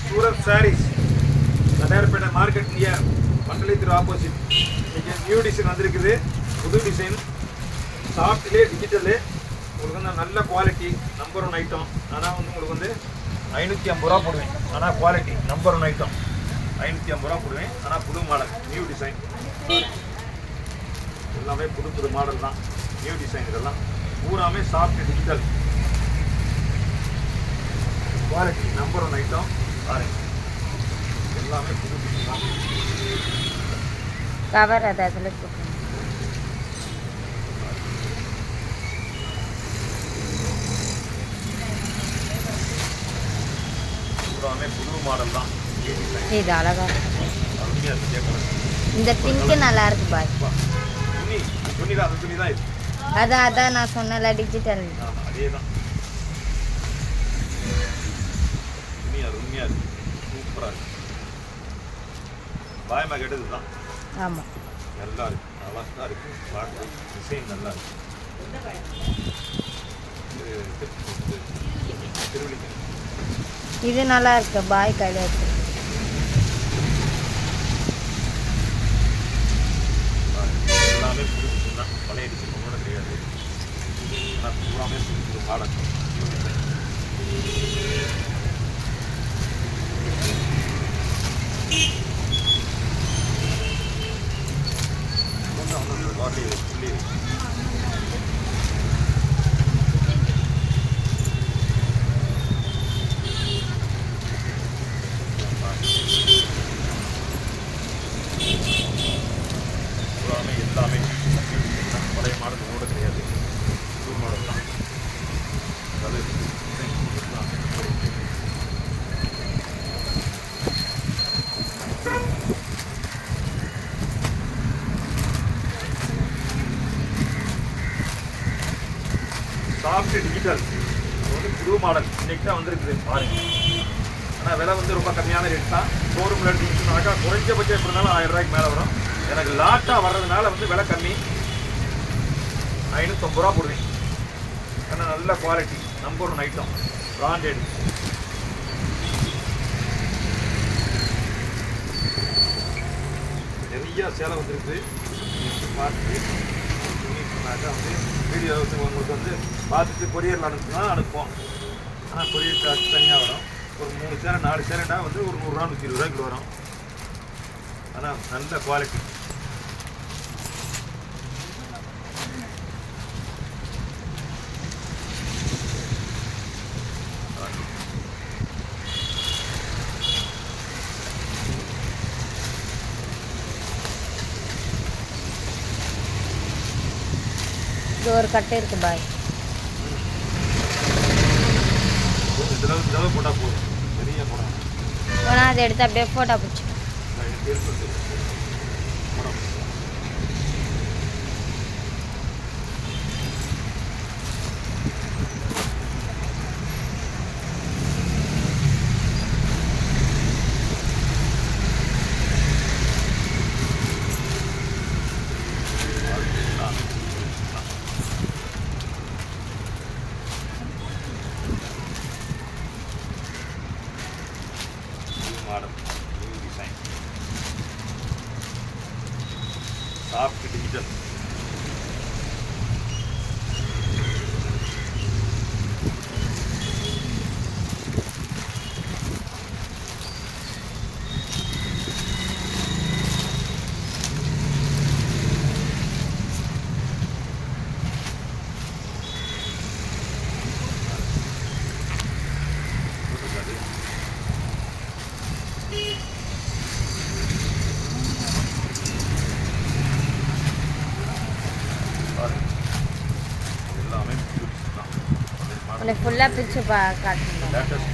Surat saris Tondiarpet market near Mandalay திரு opposite. இன்னைக்கு new design வந்திருக்குது, புது டிசைன், சாஃப்ட்லேயே டிஜிட்டலு. உங்களுக்கு வந்து நல்ல குவாலிட்டி, நம்பர் 1 ஐட்டம். ஆனால் வந்து உங்களுக்கு வந்து 550 ரூபா போடுவேன். ஆனால் குவாலிட்டி நம்பர் 1 ஐட்டம், 550 ரூபா போடுவேன். ஆனால் புது மாடல், நியூ டிசைன், எல்லாமே புது புது மாடல் தான், நியூ டிசைன். இதெல்லாம் பூராமே soft digital quality, number 1 item. பாருங்க, எல்லாமே புது புது தான். கவர் அது அதில் போட்டு பூராமே புது மாடல் தான். இது அழகா அருமையாக இருக்குது கேட்கலாம். இந்த பிங்க்கு நல்லா இருக்கு பாய். துணி துணி தான், அந்த துணி தான் இது. அதான் நான் சொன்னல டிஜிட்டல். ஆமாம், அதே தான். துணி அருமையாக இருக்குது, சூப்பராக இருக்குது. பாயமாக கேட்டது தான். ஆமாம், நல்லா இருக்குது, அழகாக இருக்குது. பாட்டு டிசைன் நல்லா இருக்குது. திருவள்ளிக்கு இது நல்லா இருக்கு பாய் கையில் இருக்கு. எல்லாமே புது புது தான், பழைய டிசைன் கூட கிடையாது. ஆனால் பூராமே புது புது மாடல். பாட்டி சொல்லி எல்லாமே பழைய மாடல் கூட கிடையாது, புது மாடல் தான். சாஃப்ட் டிஜிட்டல் வந்து புது மாடல் இன்னைக்கு தான் வந்திருக்குது பாருங்க. ஆனால் விலை வந்து ரொம்ப கம்மியான ரேட் தான். ஷோரூமில் எடுத்துக்கிட்டோம்னாக்கா குறைஞ்சபட்சம் எப்படி இருந்தாலும் 1000 ரூபாய்க்கு மேலே வரும். எனக்கு லாட்டாக வர்றதுனால வந்து விலை கம்மி, 550 ரூபா போடுவேன். ஏன்னா நல்ல குவாலிட்டி, நம்பர் 1 ஐட்டம், பிராண்டட். நிறைய சேலை வந்துருக்கு. பார்த்து சொன்னாக்கா வந்து வீடியோ உங்களுக்கு வந்து பார்த்துட்டு கொரியரில் அனுப்புனா அனுப்போம். ஆனால் கொரியர் சார்ஜ் தனியாக வரும். ஒரு 3 சேலை 4 சேலைண்டா வந்து ஒரு 100 ரூபா 120 ரூபாய்க்கு வரும். ஆனால் நல்ல குவாலிட்டி. இது ஒரு கட்டு இருக்கு பாய். இதெல்லாம் போட்டால் போதும், பெரிய போடணும். ஆனால் அதை எடுத்து அப்படியே ஃபோட்டோ பிடிச்சி model, new design, soft digital. எல்லாமே உன்னை ஃபுல்லாக பிரித்து காட்டுங்க. லேட்டஸ்ட்.